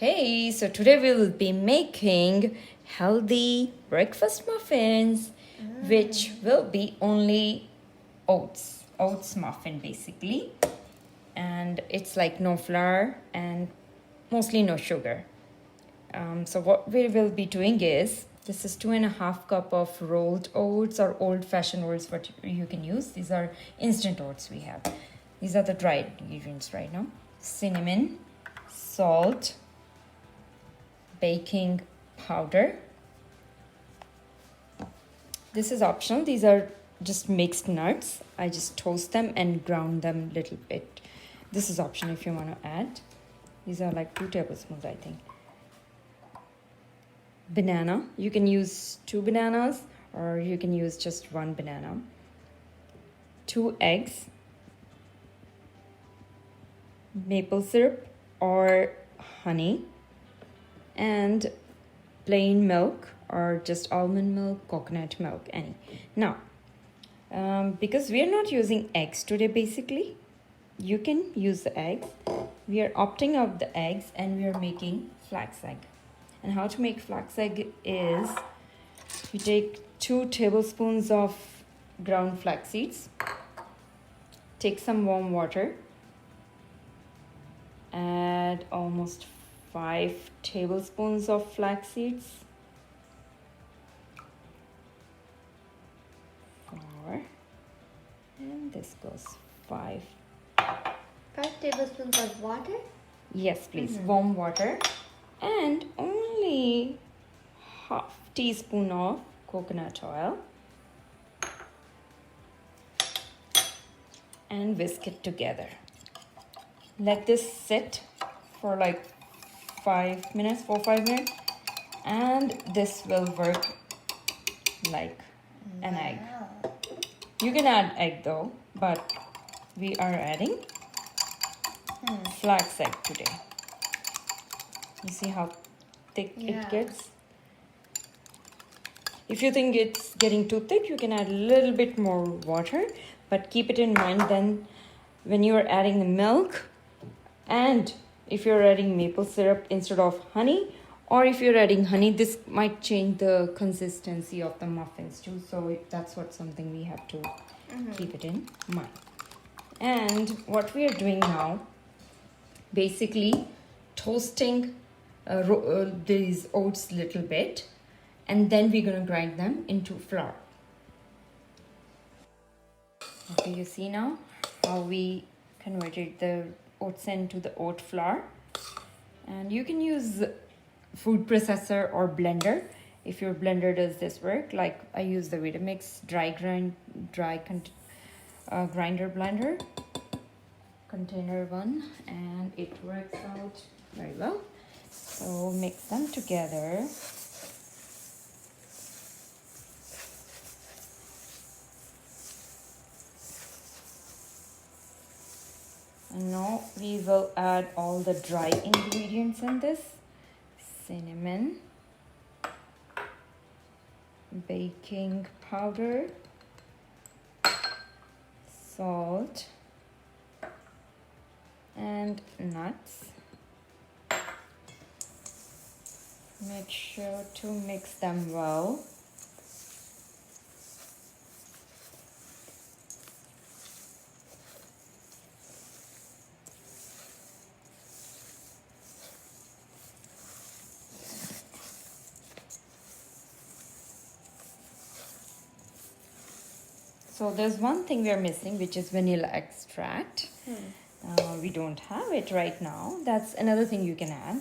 Okay, so today we will be making healthy breakfast muffins, which will be only oats muffin basically. And it's like no flour and mostly no sugar. So what we will be doing is, this is 2.5 cup of rolled oats or old-fashioned oats, what you can use. These are instant oats we have. These are the dried ingredients right now. Cinnamon, salt, baking powder. This is optional. These are just mixed nuts. I just toast them and ground them a little bit. This is optional if you want to add. These are like 2 tablespoons, I think. Banana. You can use 2 bananas or you can use just 1 banana. 2 eggs. Maple syrup or honey. And plain milk or just almond milk, coconut milk, any. Now, because we are not using eggs today basically, you can use the eggs. We are opting out the eggs and we are making flax egg. And how to make flax egg is, you take 2 tablespoons of ground flax seeds, take some warm water, add almost 5 tablespoons of flax seeds, 4, and this goes 5. 5 tablespoons of water? Yes, please, warm water, and only half teaspoon of coconut oil, and whisk it together. Let this sit for like 4 or 5 minutes, and this will work like an egg. You can add egg though, but we are adding flax egg today. You see how thick it gets? If you think it's getting too thick, you can add a little bit more water, but keep it in mind then when you are adding the milk, and if you're adding maple syrup instead of honey, or if you're adding honey, this might change the consistency of the muffins too. So that's something we have to keep it in mind. And what we are doing now, basically toasting these oats a little bit, and then we're going to grind them into flour. Okay, you see now how we converted the oats into the oat flour. And you can use food processor or blender if your blender does this work. Like I use the Vitamix grinder blender, container one, and it works out very well. So mix them together. And now we will add all the dry ingredients in this. Cinnamon, baking powder, salt, and nuts. Make sure to mix them well. So there's one thing we are missing, which is vanilla extract. We don't have it right now. That's another thing you can add.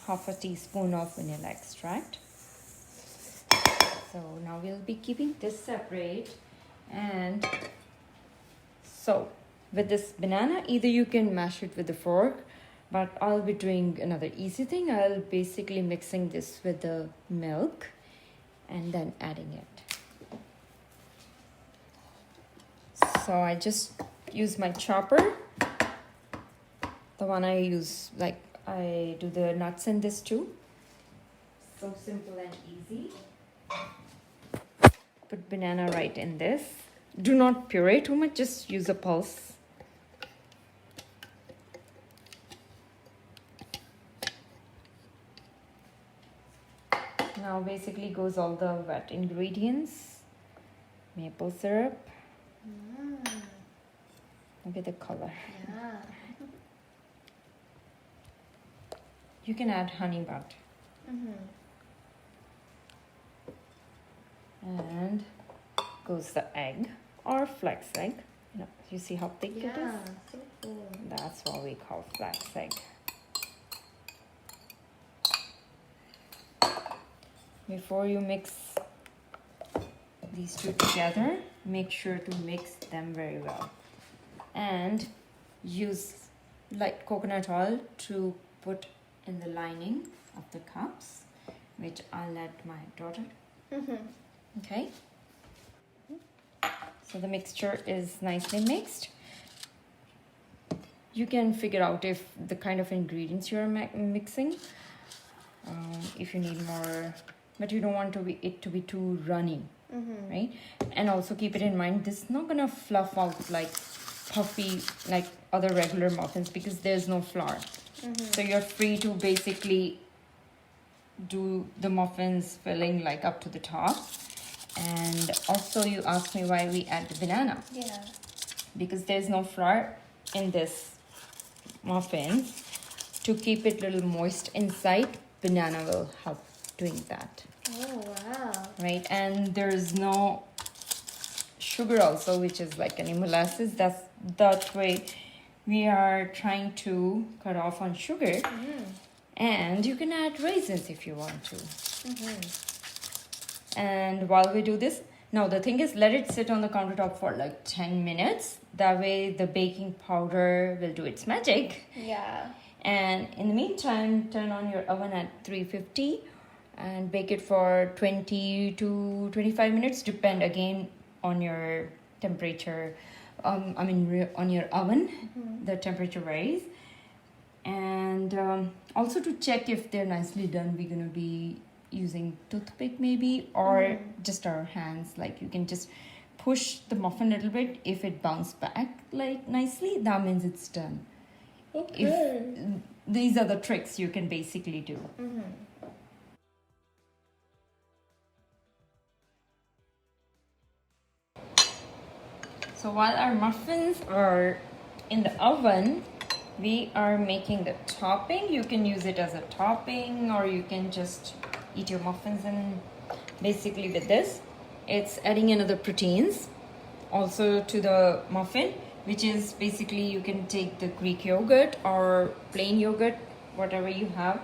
Half a teaspoon of vanilla extract. So now we'll be keeping this separate. And so with this banana, either you can mash it with a fork, but I'll be doing another easy thing. I'll basically mixing this with the milk and then adding it. So I just use my chopper, the one I use, like I do the nuts in this too. So simple and easy. Put banana right in this. Do not puree too much, just use a pulse. basically goes all the wet ingredients. Maple syrup. Look at the color. Yeah. You can add honey butter. And goes the egg or flax egg. You see how thick it is? Yeah, so cool. That's what we call flax egg. Before you mix these two together, make sure to mix them very well. And use light coconut oil to put in the lining of the cups, which I'll let my daughter. Okay. So the mixture is nicely mixed. You can figure out if the kind of ingredients you're mixing. If you need more, but you don't want it to be too runny, right? And also keep it in mind, this is not gonna fluff out like puffy like other regular muffins because there's no flour. So you're free to basically do the muffins filling like up to the top. And also you asked me why we add the banana. Yeah. Because there's no flour in this muffins. To keep it a little moist inside, banana will help doing that. Oh, wow. Right, and there's no sugar also, which is like any molasses. That way we are trying to cut off on sugar. And you can add raisins if you want to. And while we do this, now the thing is, let it sit on the countertop for like 10 minutes. That way the baking powder will do its magic. Yeah. And in the meantime, turn on your oven at 350 and bake it for 20 to 25 minutes, depend again on your temperature. On your oven, the temperature varies. And also to check if they're nicely done, we're gonna be using toothpick maybe, or just our hands. Like you can just push the muffin a little bit. If it bounces back like nicely, that means it's done. Okay. These are the tricks you can basically do. So while our muffins are in the oven, we are making the topping. You can use it as a topping, or you can just eat your muffins. And basically with this, it's adding another proteins also to the muffin, which is basically you can take the Greek yogurt or plain yogurt, whatever you have.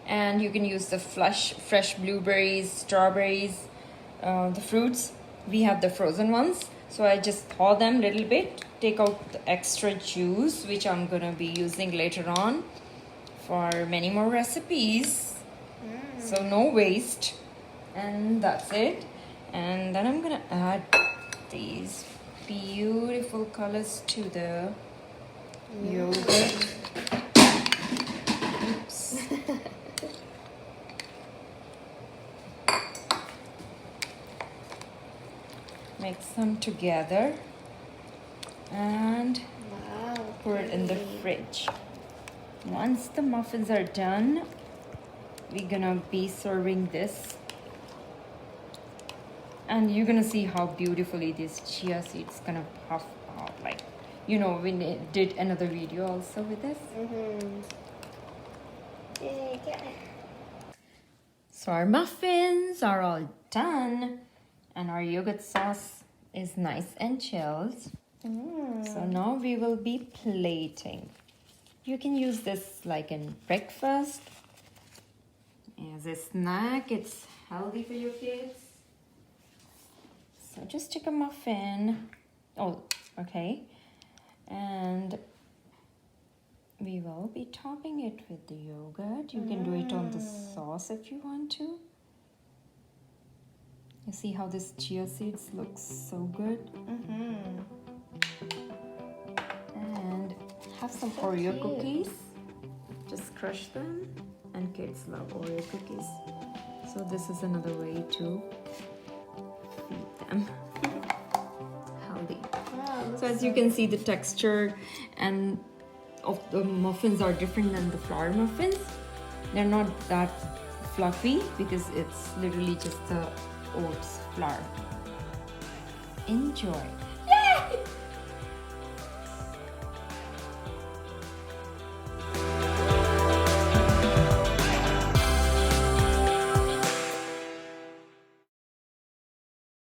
And you can use the fresh blueberries, strawberries, the fruits. We have the frozen ones. So I just thaw them a little bit, take out the extra juice, which I'm gonna be using later on for many more recipes. So no waste. And that's it. And then I'm gonna add these beautiful colors to the yogurt. Oops. Mix them together and put it in the fridge. Once the muffins are done, we're gonna be serving this, and you're gonna see how beautifully this chia seeds gonna puff out. Like, you know, we did another video also with this. So our muffins are all done, and our yogurt sauce is nice and chilled. So now we will be plating. You can use this like in breakfast, as a snack. It's healthy for your kids. So just take a muffin. Oh, okay. And we will be topping it with the yogurt. You can do it on the sauce if you want to. You see how this chia seeds looks so good? And have some Oreo cookies. Just crush them. And kids love Oreo cookies. So this is another way to feed them. Healthy. So as you can see, the texture and of the muffins are different than the flour muffins. They're not that fluffy because it's literally just the oats flour. Enjoy.